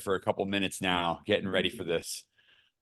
for a couple minutes now, getting ready for this.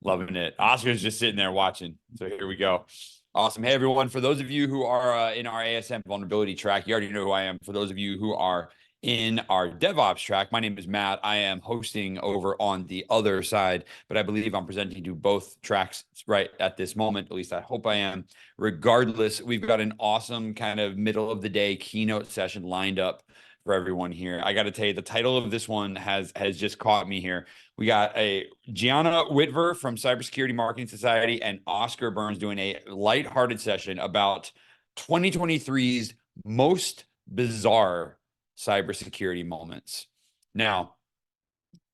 Loving it. Oscar's just sitting there watching. So here we go. Awesome. Hey, everyone. For those of you who are in our ASM vulnerability track, you already know who I am. For those of you who are in our DevOps track, my name is Matt. I am hosting over on the other side, but I believe I'm presenting to both tracks right at this moment. At least I hope I am. Regardless, we've got an awesome kind of middle of the day keynote session lined up for everyone here. I got to tell you, the title of this one has just caught me here. We got a Gianna Whitver from Cybersecurity Marketing Society and Oscar Burns doing a lighthearted session about 2023's most bizarre cybersecurity moments. Now,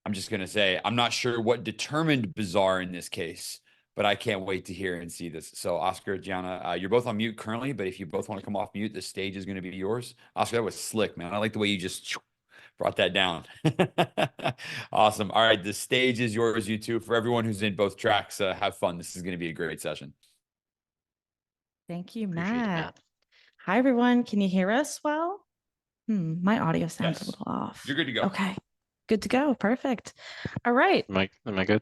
I'm just going to say, I'm not sure what determined bizarre in this case, but I can't wait to hear and see this. So Oscar, Gianna, you're both on mute currently, but if you both want to come off mute, the stage is going to be yours. Oscar, that was slick, man. I like the way you just brought that down. Awesome. All right, the stage is yours, you two. For everyone who's in both tracks, have fun. This is going to be a great session. Thank you, Matt. Hi, everyone. Can you hear us well? My audio sounds a little off. You're good to go. Okay, good to go. Perfect. All right. Am I good?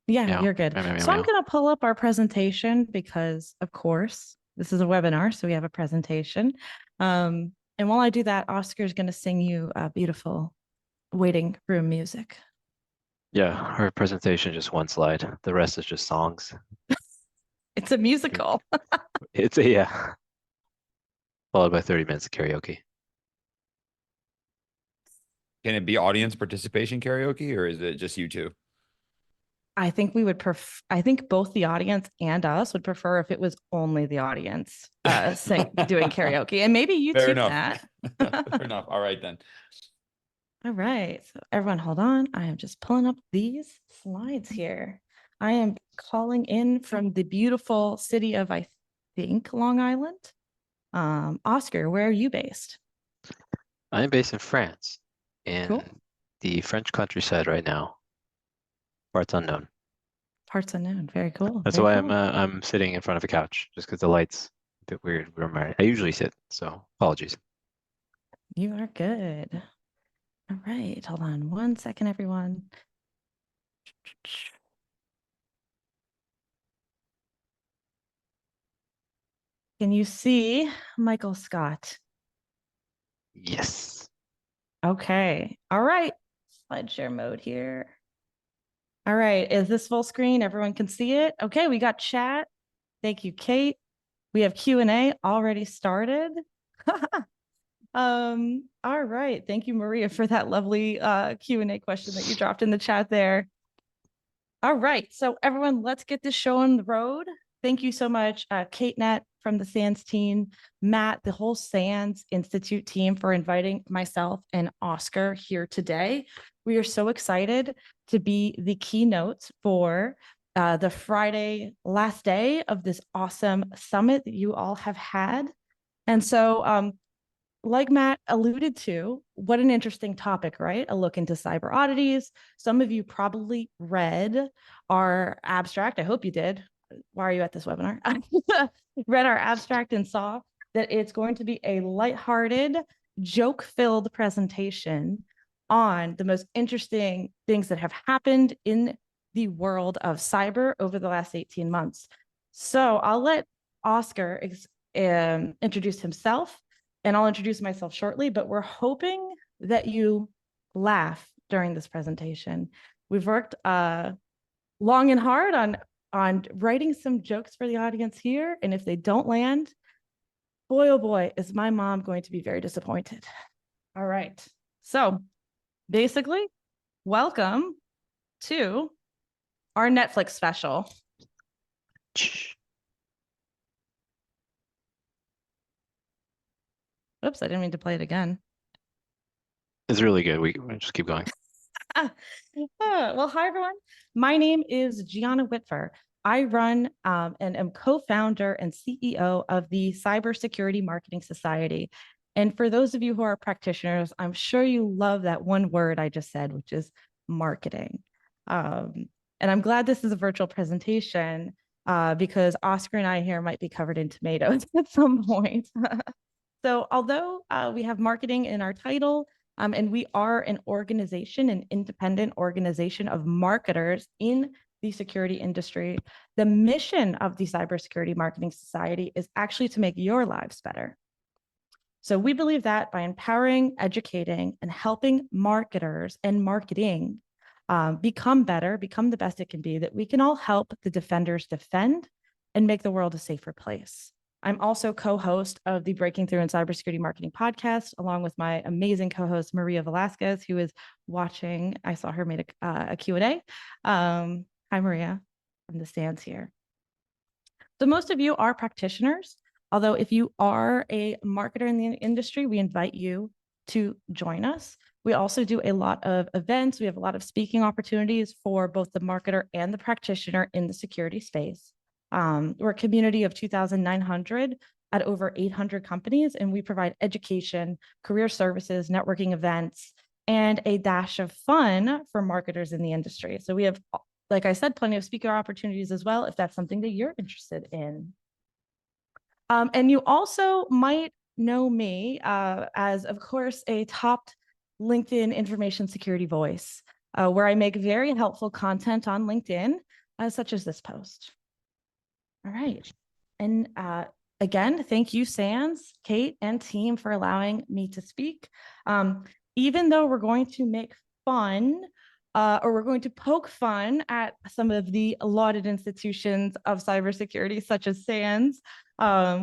Yeah, you're good. So I'm going to pull up our presentation because, of course, this is a webinar, so we have a presentation. And while I do that, Oscar's going to sing you beautiful waiting room music. Yeah, our presentation just one slide. The rest is just songs. It's a musical. Yeah. Followed by 30 minutes of karaoke. Can it be audience participation karaoke, or is it just you two? I think we would I think both the audience and us would prefer if it was only the audience doing karaoke, and maybe you too, Matt. Fair enough. All right, then. All right. So everyone hold on. I am just pulling up these slides here. I am calling in from the beautiful city of, I think, Long Island. Oscar, where are you based? I'm based in France, in the French countryside right now. Parts unknown. Parts unknown. Very cool. That's why I'm sitting in front of a couch, just because the light's a bit weird where I usually sit. So apologies. You are good. All right. Hold on one second, everyone. Can you see Michael Scott? Yes. Okay. All right. SlideShare mode here. All right. Is this full screen? Everyone can see it? Okay. We got chat. Thank you, Kate. We have Q&A already started. All right. Thank you, Maria, for that lovely Q&A question that you dropped in the chat there. All right. So everyone, let's get this show on the road. Thank you so much, Kate Nett from the SANS team, Matt, the whole SANS Institute team for inviting myself and Oscar here today. We are so excited to be the keynotes for the Friday last day of this awesome summit that you all have had. And so like Matt alluded to, what an interesting topic, right? A look into cyber oddities. Some of you probably read our abstract. I hope you did. Why are you at this webinar? Read our abstract and saw that it's going to be a lighthearted, joke-filled presentation on the most interesting things that have happened in the world of cyber over the last 18 months. So I'll let Oscar introduce himself, and I'll introduce myself shortly, but we're hoping that you laugh during this presentation. We've worked long and hard on writing some jokes for the audience here, and if they don't land, boy, oh boy, is my mom going to be very disappointed. All right, so basically, welcome to our Netflix special. Oops, I didn't mean to play it again. It's really good. We just keep going. Well, hi, everyone. My name is Gianna Whitver. I run and am co-founder and CEO of the Cybersecurity Marketing Society. And for those of you who are practitioners, I'm sure you love that one word I just said, which is marketing. And I'm glad this is a virtual presentation because Oscar and I here might be covered in tomatoes at some point. So although we have marketing in our title, And we are an organization, an independent organization of marketers in the security industry. The mission of the Cybersecurity Marketing Society is actually to make your lives better. So we believe that by empowering, educating, and helping marketers and marketing become better, become the best it can be, that we can all help the defenders defend and make the world a safer place. I'm also co-host of the Breaking Through in Cybersecurity Marketing podcast, along with my amazing co-host, Maria Velasquez, who is watching. I saw her made a Q&A. Hi, Maria, from the stands here. So most of you are practitioners, although if you are a marketer in the industry, we invite you to join us. We also do a lot of events. We have a lot of speaking opportunities for both the marketer and the practitioner in the security space. We're a community of 2,900 at over 800 companies, and we provide education, career services, networking events, and a dash of fun for marketers in the industry. So we have, like I said, plenty of speaker opportunities as well, if that's something that you're interested in. And you also might know me as, of course, a top LinkedIn information security voice, where I make very helpful content on LinkedIn, such as this post. All right. And again, thank you, Sans, Kate, and team for allowing me to speak. Even though we're going to make fun or we're going to poke fun at some of the lauded institutions of cybersecurity, such as Sans,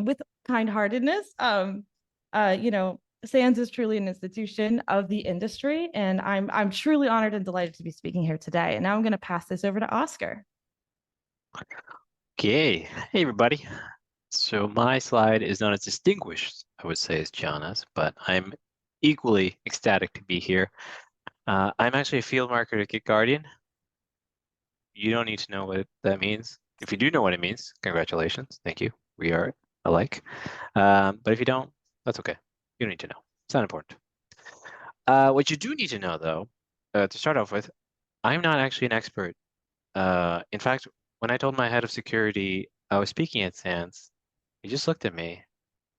with kind-heartedness. You know, Sans is truly an institution of the industry, and I'm truly honored and delighted to be speaking here today. And now I'm going to pass this over to Oscar. Okay, hey everybody. So my slide is not as distinguished, I would say, as Gianna's, but I'm equally ecstatic to be here. I'm actually a field marketer at GitGuardian. You don't need to know what that means. If you do know what it means, congratulations, thank you. We are alike. But if you don't, that's okay. You don't need to know. It's not important. What you do need to know, though, to start off with, I'm not actually an expert. In fact, when I told my head of security I was speaking at Sans, he just looked at me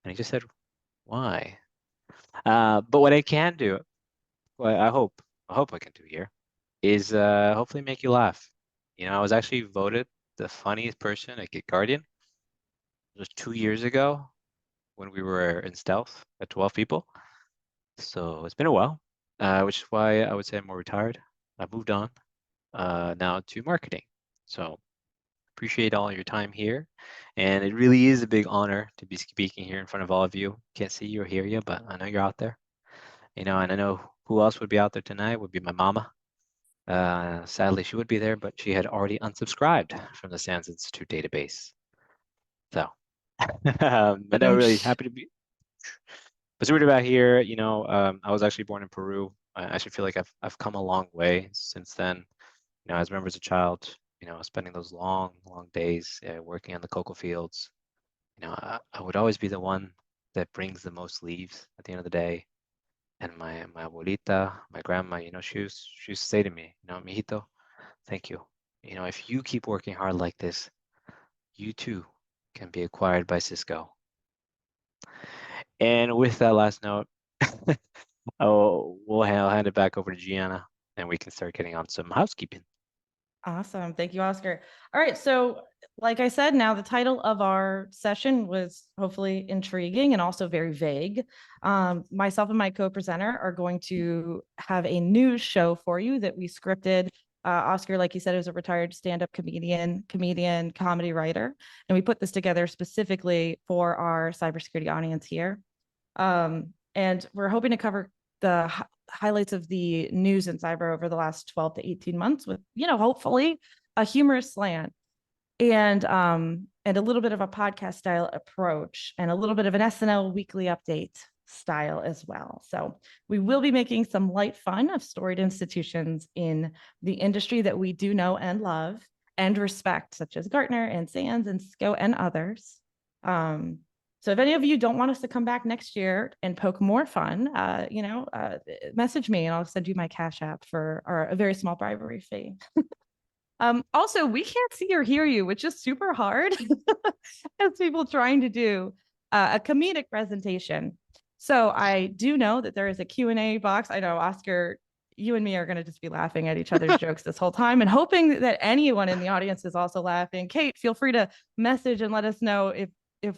and he just said, "Why?" But what I can do, what I hope I can do here, is hopefully make you laugh. You know, I was actually voted the funniest person at GitGuardian. It was 2 years ago when we were in stealth at 12 people. So it's been a while, which is why I would say I'm more retired. I moved on now to marketing. So appreciate all your time here. And it really is a big honor to be speaking here in front of all of you. Can't see you or hear you, but I know you're out there. You know, and I know who else would be out there tonight would be my mama. Sadly, she would be there, but she had already unsubscribed from the Sans Institute database. So, but no, really happy to be. What's weird about here, you know, I was actually born in Peru. I actually feel like I've come a long way since then. You know, I remember as a child, you know, spending those long days working on the cocoa fields. You know, I would always be the one that brings the most leaves at the end of the day. And my abuelita, my grandma, you know, she used to say to me, you know, mijito, thank you. You know, if you keep working hard like this, you too can be acquired by Cisco. And with that last note, I'll hand it back over to Gianna, and we can start getting on some housekeeping. Awesome. Thank you, Oscar. All right. So like I said, now the title of our session was hopefully intriguing and also very vague. Myself and my co-presenter are going to have a news show for you that we scripted. Oscar, like you said, is a retired stand-up comedian, comedy writer. And we put this together specifically for our cybersecurity audience here. And we're hoping to cover the highlights of the news in cyber over the last 12 to 18 months with, you know, hopefully a humorous slant and a little bit of a podcast style approach and a little bit of an SNL weekly update style as well. So we will be making some light fun of storied institutions in the industry that we do know and love and respect, such as Gartner and Sans and Cisco and others. So if any of you don't want us to come back next year and poke more fun, you know, message me and I'll send you my Cash App for a very small bribery fee. Also, we can't see or hear you, which is super hard as people trying to do a comedic presentation. So I do know that there is a Q&A box. I know, Oscar, you and me are going to just be laughing at each other's jokes this whole time and hoping that anyone in the audience is also laughing. Kate, feel free to message and let us know if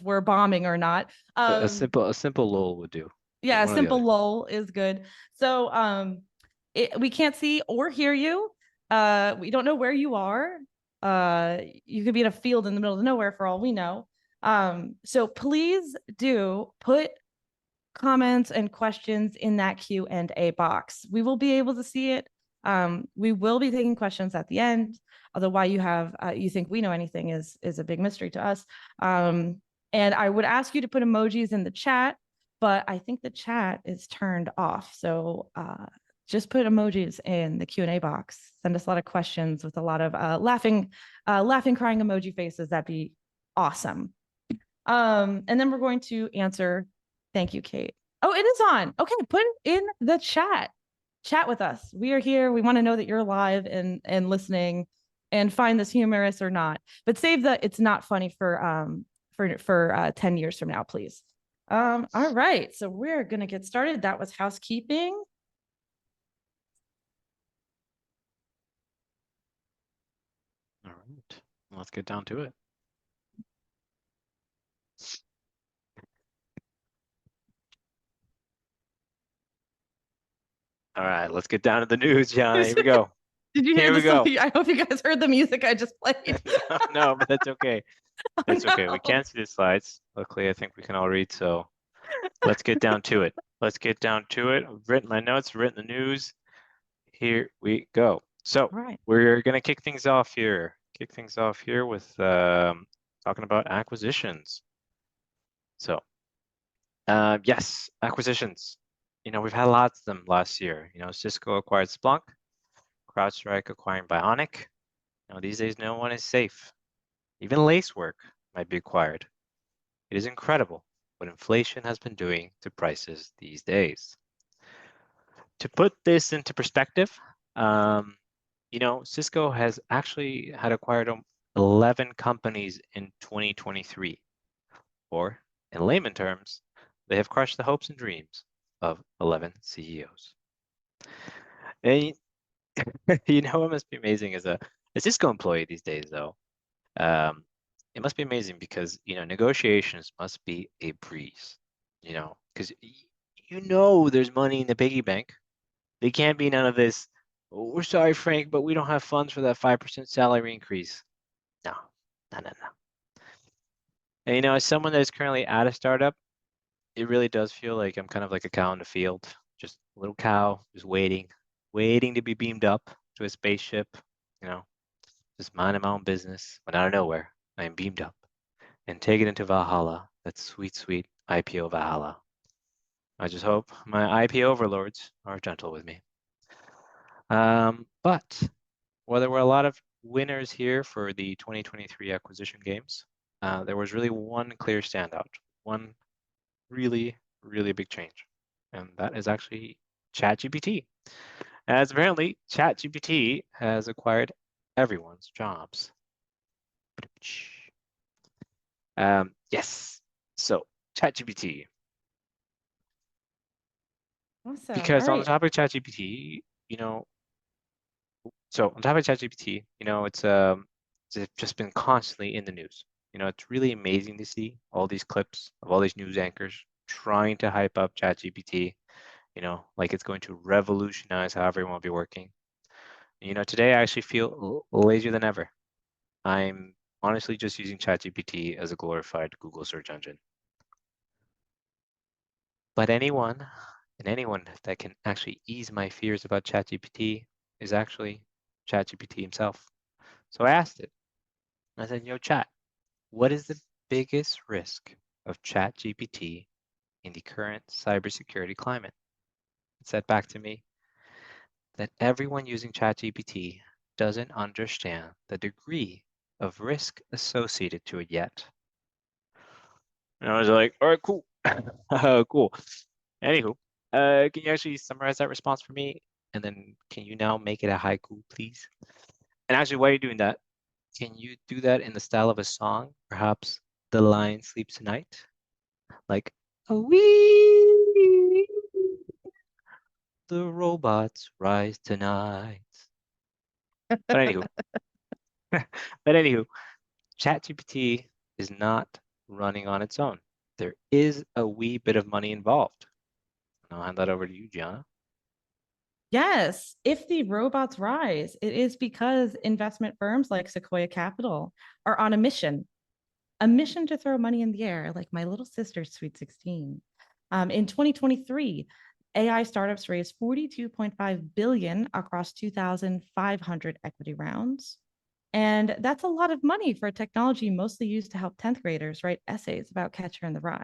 we're bombing or not. A simple lol would do. Yeah, a One or the simple other. lol is good. So we can't see or hear you. We don't know where you are. You could be in a field in the middle of nowhere for all we know. So please do put comments and questions in that Q&A box. We will be able to see it. We will be taking questions at the end. Although why you think we know anything is a big mystery to us. And I would ask you to put emojis in the chat, but I think the chat is turned off. So just put emojis in the Q&A box. Send us a lot of questions with a lot of laughing, crying emoji faces. That'd be awesome. And then we're going to answer. Thank you, Kate. Oh, it is on. Okay, put it in the chat. Chat with us. We are here. We want to know that you're live and listening and find this humorous or not. But save the it's not funny for 10 years from now, please. All right. So we're gonna get started. That was housekeeping. All right. Let's get down to it. All right, let's get down to the news, Gianna. Here we go. Did you hear Here we go. I hope you guys heard the music I just played. No, but that's okay. It's okay. We No. can't see the slides. Luckily, I think we can all read. So let's get down to it. Let's get down to it. I've written my notes, written the news. Here we go. So All right. we're going to kick things off here. With talking about acquisitions. So yes, acquisitions. We've had lots of them last year. Cisco acquired Splunk, CrowdStrike acquiring Bionic. These days, no one is safe. Even Lacework might be acquired. It is incredible what inflation has been doing to prices these days. To put this into perspective, Cisco has actually had acquired 11 companies in 2023, or in layman terms, they have crushed the hopes and dreams of 11 CEOs. And what must be amazing as a Cisco employee these days, though. It must be amazing because negotiations must be a breeze. Because there's money in the piggy bank. They can't be none of this. Oh, we're sorry, Frank, but we don't have funds for that 5% salary increase. No. And as someone that is currently at a startup, it really does feel like I'm kind of like a cow in the field, just a little cow, just waiting to be beamed up to a spaceship, just minding my own business. But out of nowhere, I am beamed up and taken into Valhalla, that sweet, sweet IPO Valhalla. I just hope my IPO overlords are gentle with me. But while there were a lot of winners here for the 2023 acquisition games, there was really one clear standout, one really, really big change. And that is actually ChatGPT. As apparently ChatGPT has acquired everyone's jobs. Yes. So ChatGPT. Awesome. Because All on right. the topic of ChatGPT, it's just been constantly in the news. It's really amazing to see all these clips of all these news anchors trying to hype up ChatGPT, like it's going to revolutionize how everyone will be working. Today I actually feel lazier than ever. I'm honestly just using ChatGPT as a glorified Google search engine. But anyone that can actually ease my fears about ChatGPT is actually ChatGPT himself. So I asked it. I said, yo, Chat, what is the biggest risk of ChatGPT in the current cybersecurity climate? It said back to me that everyone using ChatGPT doesn't understand the degree of risk associated to it yet. And I was like, all right, cool. Cool. Anywho, can you actually summarize that response for me? And then can you now make it a haiku, please? And actually, while you're doing that, can you do that in the style of a song? Perhaps The Lion Sleeps Tonight? Like, a wee the robots rise tonight. But anywho, ChatGPT is not running on its own. There is a wee bit of money involved. And I'll hand that over to you, Gianna. Yes, if the robots rise, it is because investment firms like Sequoia Capital are on a mission to throw money in the air, like my little sister's Sweet 16. In 2023, AI startups raised 42.5 billion across 2,500 equity rounds. And that's a lot of money for a technology mostly used to help 10th graders write essays about Catcher in the Rye.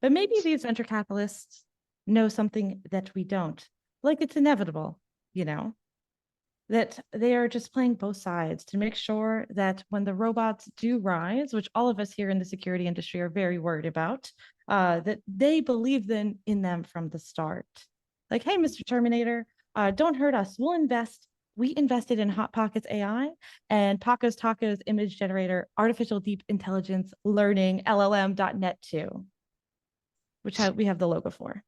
But maybe these venture capitalists know something that we don't, like it's inevitable, you know, that they are just playing both sides to make sure that when the robots do rise, which all of us here in the security industry are very worried about, that they believe in them from the start. Like, hey, Mr. Terminator, don't hurt us. We'll invest. We invested in Hot Pockets AI and Paco's Tacos image generator, artificial deep intelligence learning, LLM.net too, which we have the logo for.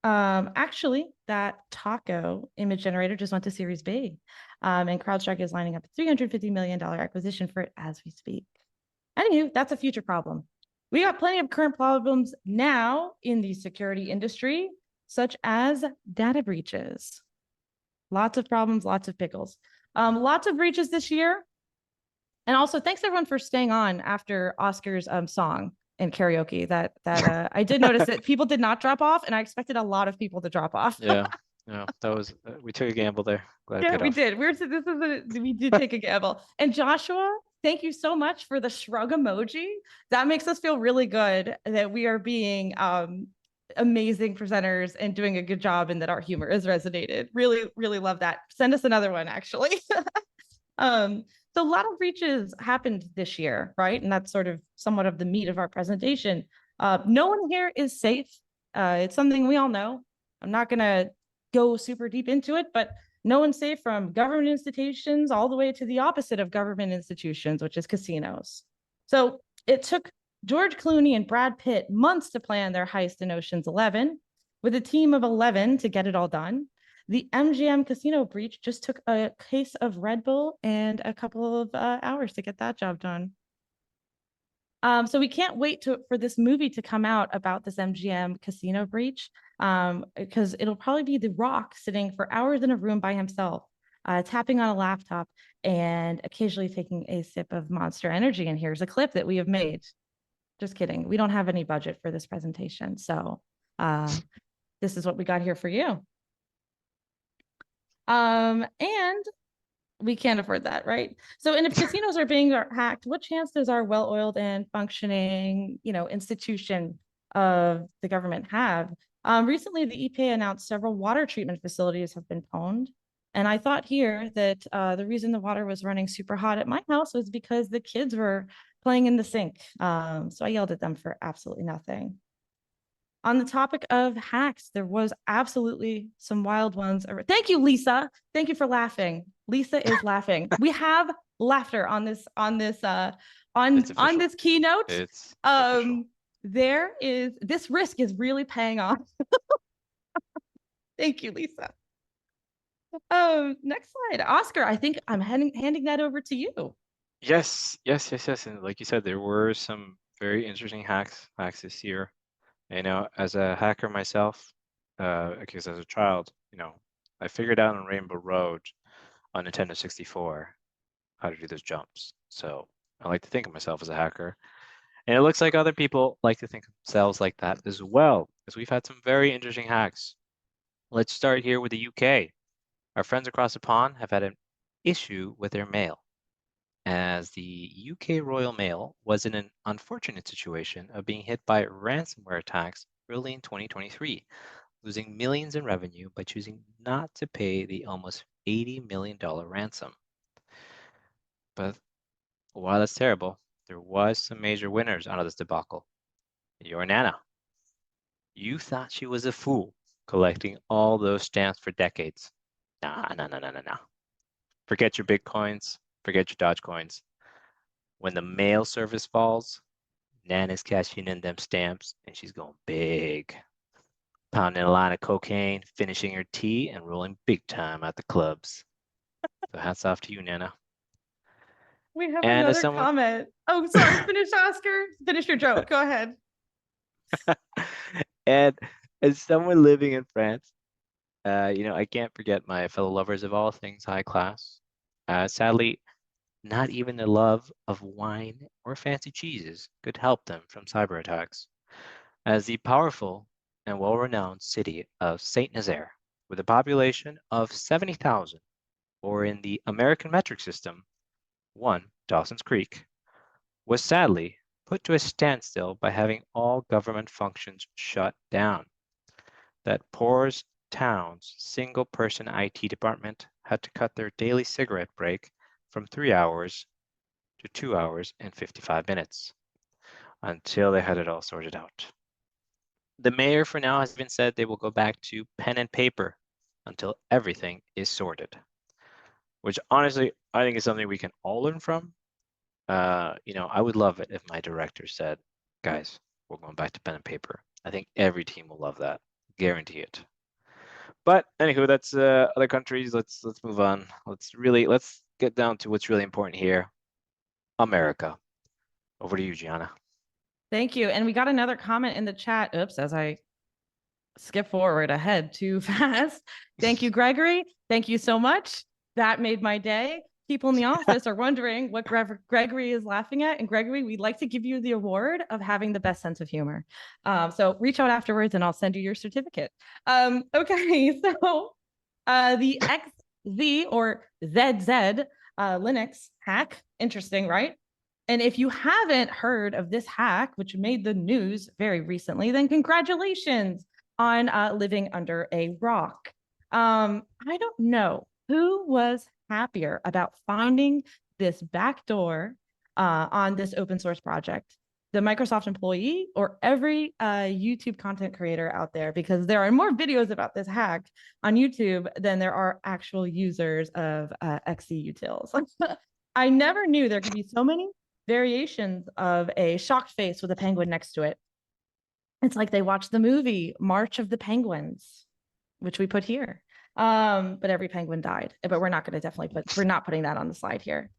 Actually, that taco image generator just went to Series B, and CrowdStrike is lining up a $350 million acquisition for it as we speak. Anywho, that's a future problem. We got plenty of current problems now in the security industry, such as data breaches. Lots of problems, lots of pickles. Lots of breaches this year. And also, thanks everyone for staying on after Oscar's song and karaoke. That I did notice that people did not drop off, and I expected a lot of people to drop off. Yeah, that was we took a gamble there. Glad yeah, it paid we off. did. We did take a gamble. And Joshua, thank you so much for the shrug emoji. That makes us feel really good that we are being amazing presenters and doing a good job, and that our humor has resonated. Really, really love that. Send us another one, actually. So a lot of breaches happened this year, right? And that's sort of somewhat of the meat of our presentation. No one here is safe. It's something we all know. I'm not going to go super deep into it, but no one's safe from government institutions all the way to the opposite of government institutions, which is casinos. So it took George Clooney and Brad Pitt months to plan their heist in Ocean's 11, with a team of 11 to get it all done. The MGM casino breach just took a case of Red Bull and a couple of hours to get that job done. So we can't wait for this movie to come out about this MGM casino breach, because it'll probably be The Rock sitting for hours in a room by himself, tapping on a laptop and occasionally taking a sip of Monster Energy. And here's a clip that we have made. Just kidding. We don't have any budget for this presentation. So this is what we got here for you. And we can't afford that, right? So, and if casinos are being hacked, what chance does our well-oiled and functioning, institution of the government have? Recently, the EPA announced several water treatment facilities have been pwned. And I thought here that the reason the water was running super hot at my house was because the kids were playing in the sink. So I yelled at them for absolutely nothing. On the topic of hacks, there was absolutely some wild ones. Thank you, Lisa. Thank you for laughing. Lisa is laughing. We have laughter on this keynote. It's official. This risk is really paying off. Thank you, Lisa. Next slide. Oscar, I think I'm handing that over to you. Yes. And like you said, there were some very interesting hacks this year. As a hacker myself, because as a child, I figured out on Rainbow Road on Nintendo 64 how to do those jumps. So I like to think of myself as a hacker. And it looks like other people like to think of themselves like that as well, because we've had some very interesting hacks. Let's start here with the UK. Our friends across the pond have had an issue with their mail, as the UK Royal Mail was in an unfortunate situation of being hit by ransomware attacks early in 2023, losing millions in revenue by choosing not to pay the almost $80 million ransom. But while that's terrible, there was some major winners out of this debacle. Your Nana. You thought she was a fool collecting all those stamps for decades. Nah. Forget your Bitcoins, forget your Dogecoins. When the mail service falls, Nana's cashing in them stamps, and she's going big. Pounding a line of cocaine, finishing her tea, and rolling big time at the clubs. So hats off to you, Nana. We have And as another someone- comment. Oh, sorry. Finish, Oscar. Finish your joke. Go ahead. And as someone living in France, I can't forget my fellow lovers of all things high class. Sadly, not even the love of wine or fancy cheeses could help them from cyber attacks. As the powerful and well-renowned city of Saint Nazaire, with a population of 70,000, or in the American metric system, 1 Dawson's Creek, was sadly put to a standstill by having all government functions shut down. That poorest town's single-person IT department had to cut their daily cigarette break from 3 hours to 2 hours and 55 minutes until they had it all sorted out. The mayor for now has even said they will go back to pen and paper until everything is sorted, which honestly, I think is something we can all learn from. I would love it if my director said, guys, we're going back to pen and paper. I think every team will love that. Guarantee it. But anywho, that's other countries. Let's move on. Let's get down to what's really important here. America. Over to you, Gianna. Thank you. And we got another comment in the chat. Oops, as I skip forward ahead too fast. Thank you, Gregory. Thank you so much. That made my day. People in the office are wondering what Gregory is laughing at. And Gregory, we'd like to give you the award of having the best sense of humor. So reach out afterwards and I'll send you your certificate. Okay, so the XZ or ZZ Linux hack, interesting, right? And if you haven't heard of this hack, which made the news very recently, then congratulations on living under a rock. I don't know who was happier about finding this backdoor on this open source project, the Microsoft employee or every YouTube content creator out there, because there are more videos about this hack on YouTube than there are actual users of XC utils. I never knew there could be so many variations of a shocked face with a penguin next to it. It's like they watched the movie March of the Penguins, which we put here. But every penguin died. But we're not going to we're not putting that on the slide here.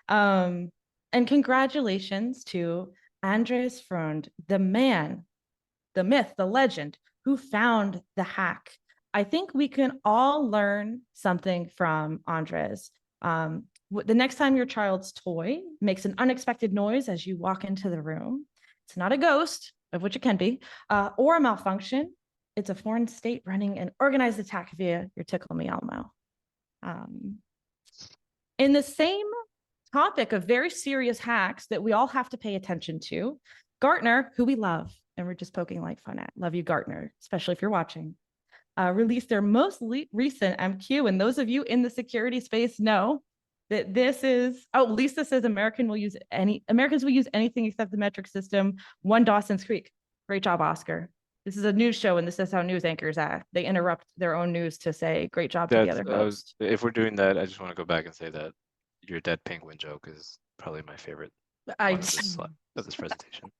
And congratulations to Andreas Freund, the man, the myth, the legend who found the hack. I think we can all learn something from Andres. The next time your child's toy makes an unexpected noise as you walk into the room, it's not a ghost, of which it can be, or a malfunction. It's a foreign state running an organized attack via your Tickle Me Elmo. In the same topic of very serious hacks that we all have to pay attention to, Gartner, who we love, and we're just poking like fun at, love you, Gartner, especially if you're watching, released their most recent MQ. And those of you in the security space know that this is, Lisa says Americans will use anything except the metric system. 1 Dawson's Creek. Great job, Oscar. This is a news show, and this is how news anchors act. They interrupt their own news to say great job to the other host. If we're doing that, I just want to go back and say that your dead penguin joke is probably my favorite part of this presentation.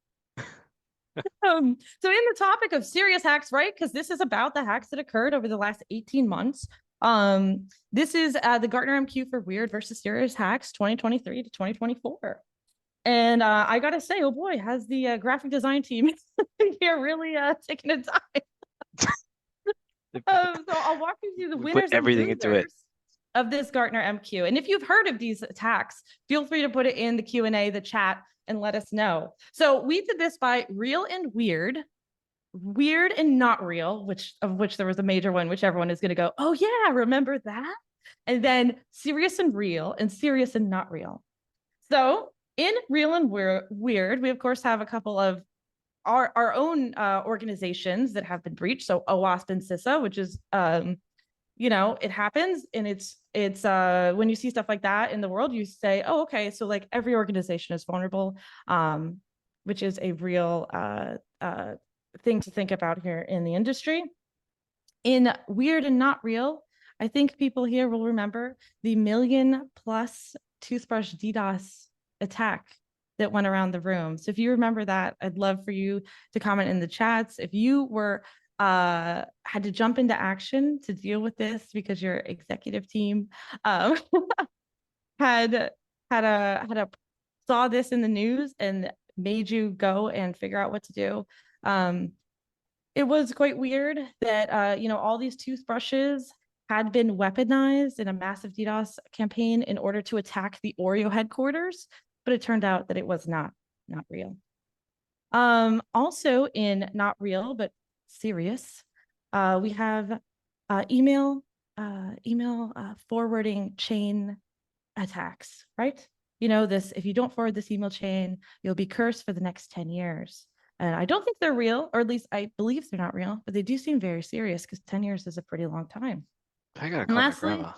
So in the topic of serious hacks, right? Because this is about the hacks that occurred over the last 18 months. This is the Gartner MQ for Weird versus Serious Hacks 2023 to 2024. And I gotta say, oh boy, has the graphic design team here really taken a time. So I'll walk you through the winners and losers of this Gartner MQ. And if you've heard of these attacks, feel free to put it in the Q&A, the chat, and let us know. So we did this by real and weird, weird and not real, of which there was a major one, which everyone is going to go, oh yeah, remember that? And then serious and real and serious and not real. So in real and weird, we of course have a couple of our own organizations that have been breached. So OWASP and CISA, which is, it happens. And it's when you see stuff like that in the world, you say, oh, okay, so like every organization is vulnerable, which is a real thing to think about here in the industry. In weird and not real, I think people here will remember the 1 million+ toothbrush DDoS attack that went around the room. So if you remember that, I'd love for you to comment in the chats. If you were had to jump into action to deal with this because your executive team had saw this in the news and made you go and figure out what to do. It was quite weird that all these toothbrushes had been weaponized in a massive DDoS campaign in order to attack the Oreo headquarters, but it turned out that it was not real. Also in not real but serious, we have email forwarding chain attacks, right? This, if you don't forward this email chain, you'll be cursed for the next 10 years. And I don't think they're real, or at least I believe they're not real, but they do seem very serious because 10 years is a pretty long time. I gotta call my grandma.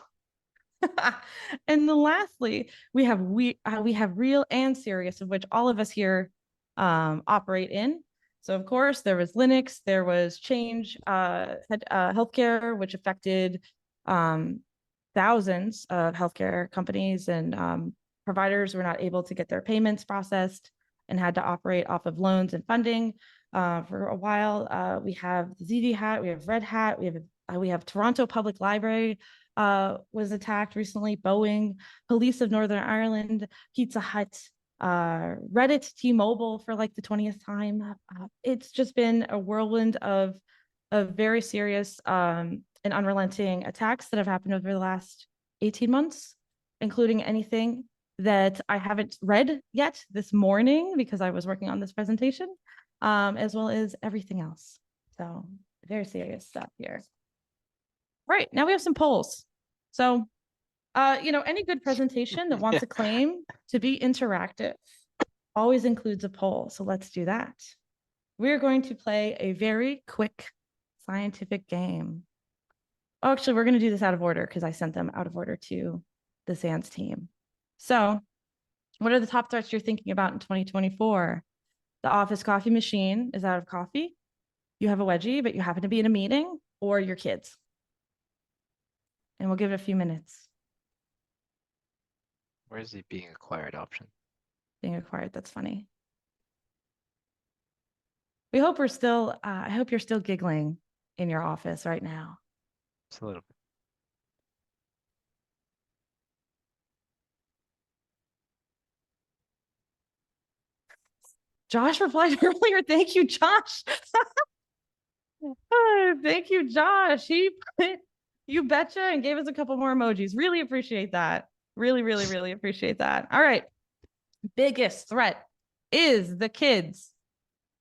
And then lastly, we have real and serious, of which all of us here operate in. So of course there was Linux, there was Change Healthcare, which affected thousands of healthcare companies, and providers were not able to get their payments processed and had to operate off of loans and funding for a while. We have ZD Hat, we have Red Hat, we have Toronto Public Library was attacked recently, Boeing, Police of Northern Ireland, Pizza Hut, Reddit, T-Mobile for like the 20th time. It's just been a whirlwind of very serious and unrelenting attacks that have happened over the last 18 months, including anything that I haven't read yet this morning because I was working on this presentation, as well as everything else. So very serious stuff here. Right, now we have some polls. So, any good presentation that wants to claim to be interactive always includes a poll. So let's do that. We're going to play a very quick scientific game. Oh, actually, we're going to do this out of order because I sent them out of order to the SANS team. So what are the top threats you're thinking about in 2024? The office coffee machine is out of coffee. You have a wedgie, but you happen to be in a meeting, or your kids. And we'll give it a few minutes. Where's the being acquired option? Being acquired, that's funny. We hope we're still, I hope you're still giggling in your office right now. Just a little bit. Josh replied earlier. Thank you, Josh. Thank you, Josh. He put, you betcha, and gave us a couple more emojis. Really appreciate that. Really, really, really appreciate that. All right. Biggest threat is the kids.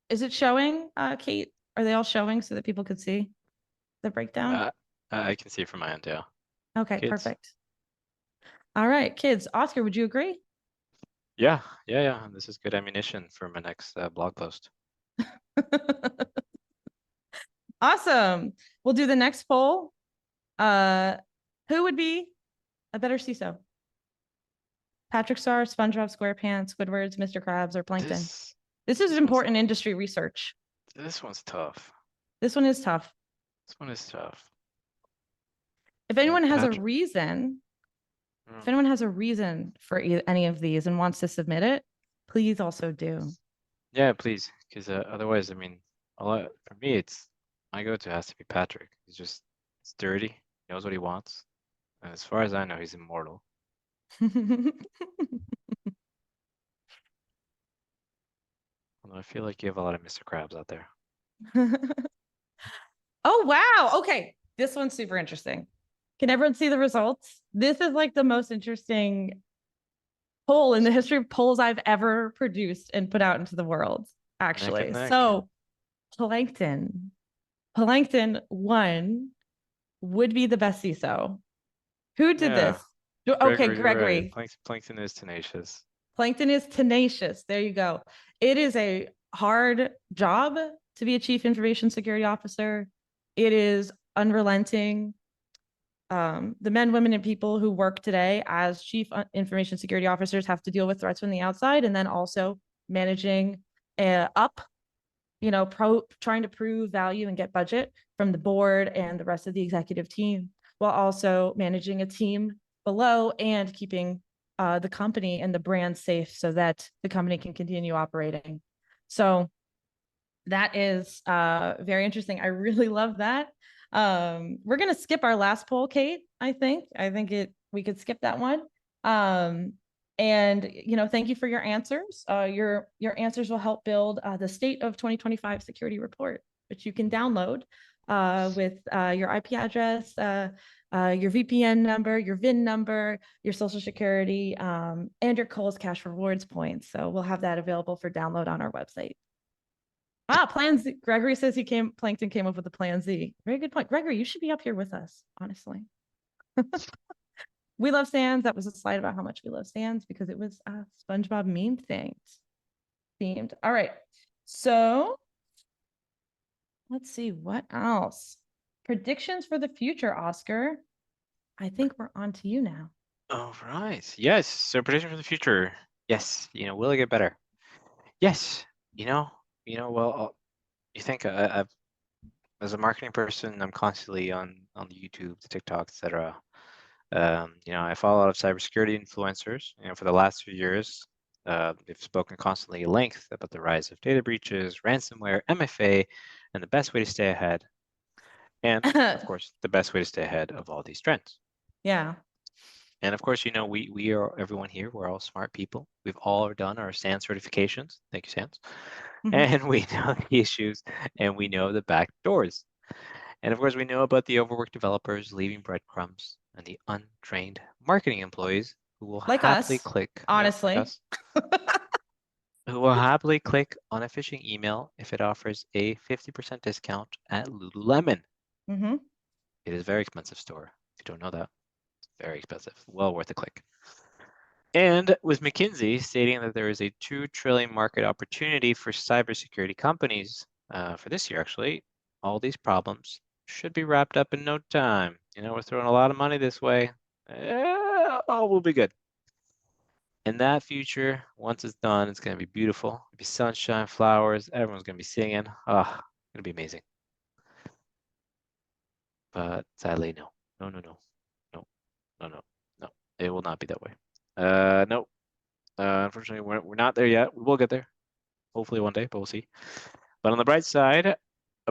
Is it showing, Kate? Are they all showing so that people could see the breakdown? I can see it from my end, yeah. Okay, Kids. perfect. All right, kids. Oscar, would you agree? Yeah. This is good ammunition for my next blog post. Awesome. We'll do the next poll. Who would be a better CISO? Patrick Star, SpongeBob SquarePants, Squidward, Mr. Krabs, or Plankton? This is important industry research. This one's tough. This one is tough. This one is tough. If anyone has Patrick. a reason, if anyone has a reason for any of these and wants to submit it, please also do. Yeah, please, because otherwise, I mean, for me, it's my go-to has to be Patrick. He's dirty, he knows what he wants, and as far as I know, he's immortal. Although I feel like you have a lot of Mr. Krabs out there. Oh, wow. Okay. This one's super interesting. Can everyone see the results? This is like the most interesting poll in the history of polls I've ever produced and put out into the world, actually. Neck and neck. So Plankton 1 would be the best CISO. Who did this? Okay, Gregory. Right. Plankton is tenacious. Plankton is tenacious. There you go. It is a hard job to be a chief information security officer. It is unrelenting. The men, women, and people who work today as chief information security officers have to deal with threats from the outside, and then also managing trying to prove value and get budget from the board and the rest of the executive team, while also managing a team below and keeping the company and the brand safe so that the company can continue operating. So that is very interesting. I really love that. We're going to skip our last poll, Kate, I think. We could skip that one. And, thank you for your answers. Your answers will help build the State of 2025 Security Report, which you can download with your IP address, your VPN number, your VIN number, your social security, and your Kohl's Cash Rewards points. So we'll have that available for download on our website. Plan Z. Gregory says Plankton came up with the Plan Z. Very good point. Gregory, you should be up here with us, honestly. We love Sans. That was a slide about how much we love Sans because it was SpongeBob meme themed. All right. So let's see what else. Predictions for the future, Oscar. I think we're on to you now. All right. Yes. So prediction for the future. Yes. Will it get better? Yes. Well, you think I've, as a marketing person, I'm constantly on the YouTube, the TikTok, etc. I follow a lot of cybersecurity influencers. For the last few years, they've spoken constantly at length about the rise of data breaches, ransomware, MFA, and the best way to stay ahead. And of course, the best way to stay ahead of all these trends. Yeah. And of course, we are, everyone here, we're all smart people. We've all done our SANS certifications. Thank you, SANS. And we know the issues and we know the back doors. And of course, we know about the overworked developers leaving breadcrumbs and the untrained marketing employees who will happily click, honestly, who will happily click on a phishing email if it offers a 50% discount at Lululemon. It is a very expensive store. If you don't know that, it's very expensive. Well worth a click. And with McKinsey stating that there is a $2 trillion market opportunity for cybersecurity companies for this year, actually, all these problems should be wrapped up in no time. We're throwing a lot of money this way. All will be good. And that future, once it's done, it's going to be beautiful. It'll be sunshine, flowers. Everyone's going to be singing. Oh, it's going to be amazing. But sadly, no. It will not be that way. No. Unfortunately, we're not there yet. We will get there. Hopefully one day, but we'll see. But on the bright side,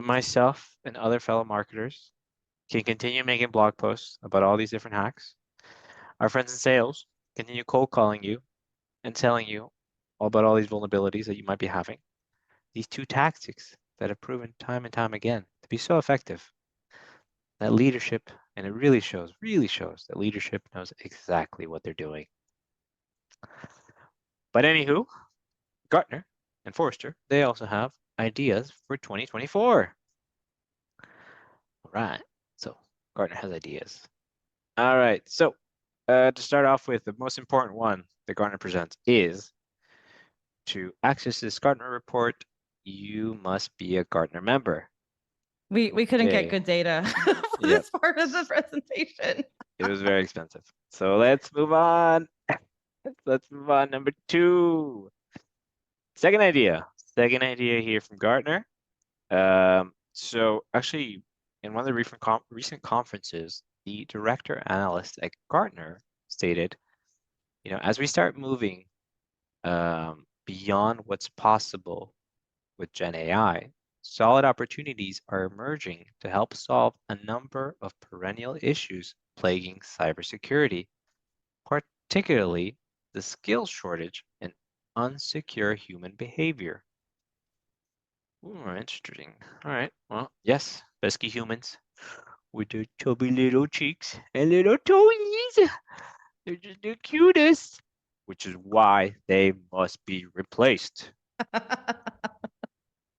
myself and other fellow marketers can continue making blog posts about all these different hacks. Our friends in sales continue cold calling you and telling you all about all these vulnerabilities that you might be having. These two tactics that have proven time and time again to be so effective. That leadership, and it really shows that leadership knows exactly what they're doing. But anywho, Gartner and Forrester, they also have ideas for 2024. All right, so Gartner has ideas. All right, so to start off with, the most important one that Gartner presents is to access this Gartner report, you must be a Gartner member. We couldn't get good data for this part of the presentation. It was very expensive. So let's move on. Let's move on. Number 2. Second idea here from Gartner. So actually, in one of the recent conferences, the director analyst at Gartner stated, as we start moving beyond what's possible with Gen AI, solid opportunities are emerging to help solve a number of perennial issues plaguing cybersecurity, particularly the skills shortage and unsecure human behavior. Ooh, interesting. All right. Well, yes, pesky humans with their chubby little cheeks and little toes. They're just the cutest, which is why they must be replaced.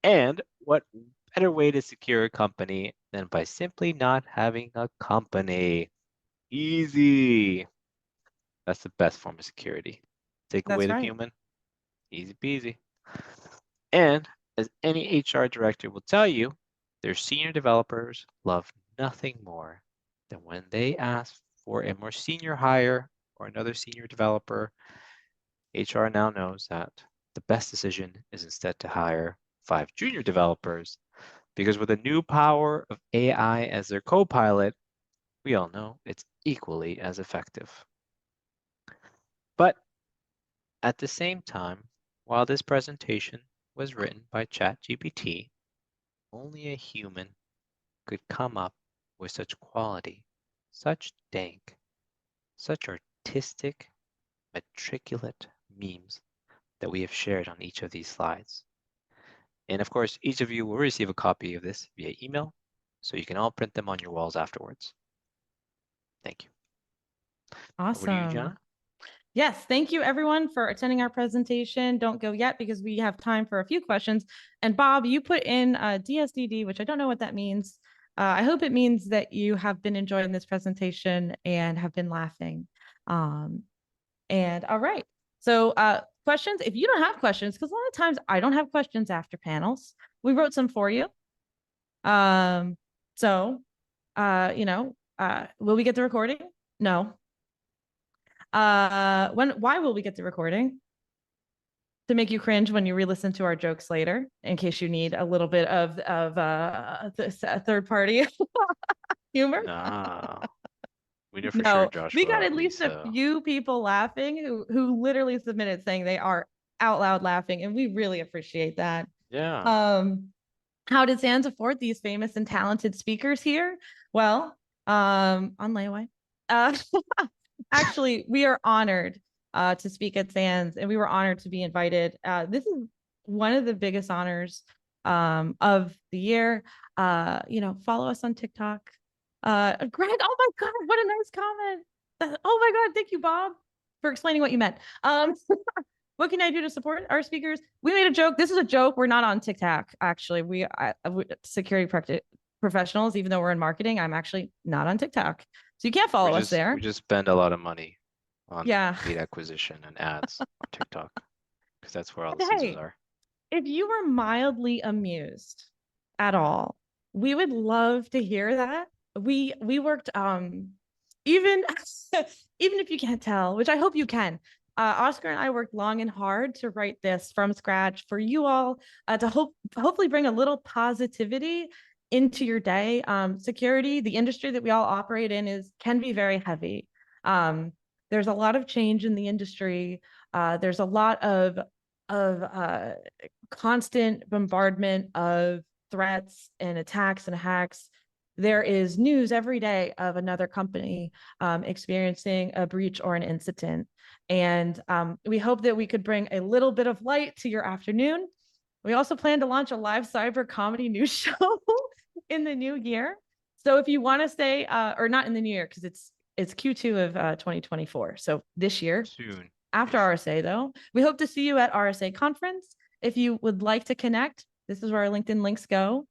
And what better way to secure a company than by simply not having a company? Easy. That's the best form of security. Take away the human, easy peasy. And as any HR director will tell you, their senior developers love nothing more than when they ask for a more senior hire or another senior developer. HR now knows that the best decision is instead to hire 5 junior developers, because with the new power of AI as their co-pilot, we all know it's equally as effective. But at the same time, while this presentation was written by ChatGPT, only a human could come up with such quality, such dank, such artistic, matriculate memes that we have shared on each of these slides. And of course, each of you will receive a copy of this via email, so you can all print them on your walls afterwards. Thank you. Over to you, Awesome. Gianna. Yes, thank you everyone for attending our presentation. Don't go yet because we have time for a few questions. And Bob, you put in DSDD, which I don't know what that means. I hope it means that you have been enjoying this presentation and have been laughing. And all right, so questions, if you don't have questions, because a lot of times I don't have questions after panels, we wrote some for you. Will we get the recording? No. Why will we get the recording? To make you cringe when you re-listen to our jokes later, in case you need a little bit of third party humor. No, we know for No, sure Josh we will got at at least a least, few people laughing who literally submitted saying they are out loud laughing, and we really appreciate that. yeah. How did Sans afford these famous and talented speakers here? Well, on layaway. Actually, we are honored to speak at Sans, and we were honored to be invited. This is one of the biggest honors of the year. Follow us on TikTok. Greg, oh my God, what a nice comment. Oh my God, thank you, Bob, for explaining what you meant. What can I do to support our speakers? We made a joke. This is a joke. We're not on TikTok, actually. We security professionals, even though we're in marketing, I'm actually not on TikTok. So you can't follow us there. We just spend a lot of money on Yeah. lead acquisition and ads on TikTok, because that's where all the Hey, Caesars are. if you were mildly amused at all, we would love to hear that. We worked even even if you can't tell, which I hope you can. Oscar and I worked long and hard to write this from scratch for you all to hopefully bring a little positivity into your day. Security, the industry that we all operate in, can be very heavy. There's a lot of change in the industry. There's a lot of constant bombardment of threats and attacks and hacks. There is news every day of another company experiencing a breach or an incident. And we hope that we could bring a little bit of light to your afternoon. We also plan to launch a live cyber comedy news show in the new year. So if you want to stay, or not in the new year, because it's Q2 of 2024. So this year. Soon. After RSA, though, we hope to see you at RSA conference. If you would like to connect, this is where our LinkedIn links go.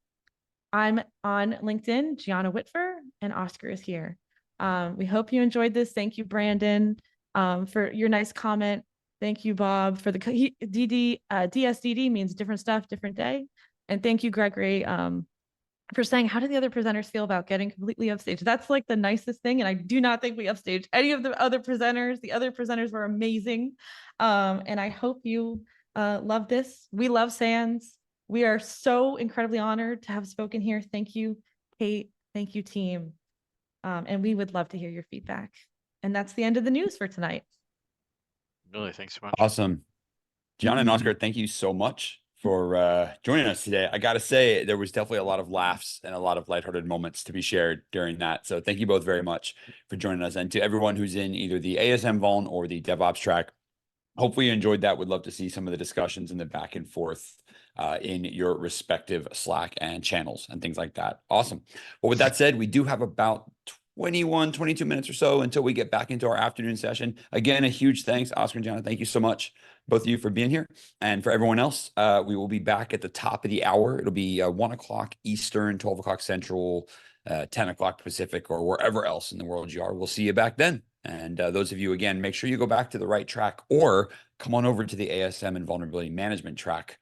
I'm on LinkedIn, Gianna Whitver, and Oscar is here. We hope you enjoyed this. Thank you, Brandon, for your nice comment. Thank you, Bob, for the DSDD means different stuff, different day. And thank you, Gregory, for saying, how do the other presenters feel about getting completely upstage? That's like the nicest thing. And I do not think we upstage any of the other presenters. The other presenters were amazing. And I hope you love this. We love Sans. We are so incredibly honored to have spoken here. Thank you, Kate. Thank you, team. And we would love to hear your feedback. And that's the end of the news for tonight. Really, thanks so much. Awesome. Gianna and Oscar, thank you so much for joining us today. I got to say, there was definitely a lot of laughs and a lot of lighthearted moments to be shared during that. So thank you both very much for joining us. And to everyone who's in either the ASM Vuln or the DevOps track, hopefully you enjoyed that. Would love to see some of the discussions and the back and forth in your respective Slack and channels and things like that. Awesome. Well, with that said, we do have about 22 minutes or so until we get back into our afternoon session. Again, a huge thanks, Oscar and Gianna. Thank you so much, both of you, for being here. And for everyone else, we will be back at the top of the hour. It'll be 1 o'clock Eastern, 12 o'clock Central, 10 o'clock Pacific, or wherever else in the world you are. We'll see you back then. And those of you, again, make sure you go back to the right track or come on over to the ASM and vulnerability management track. We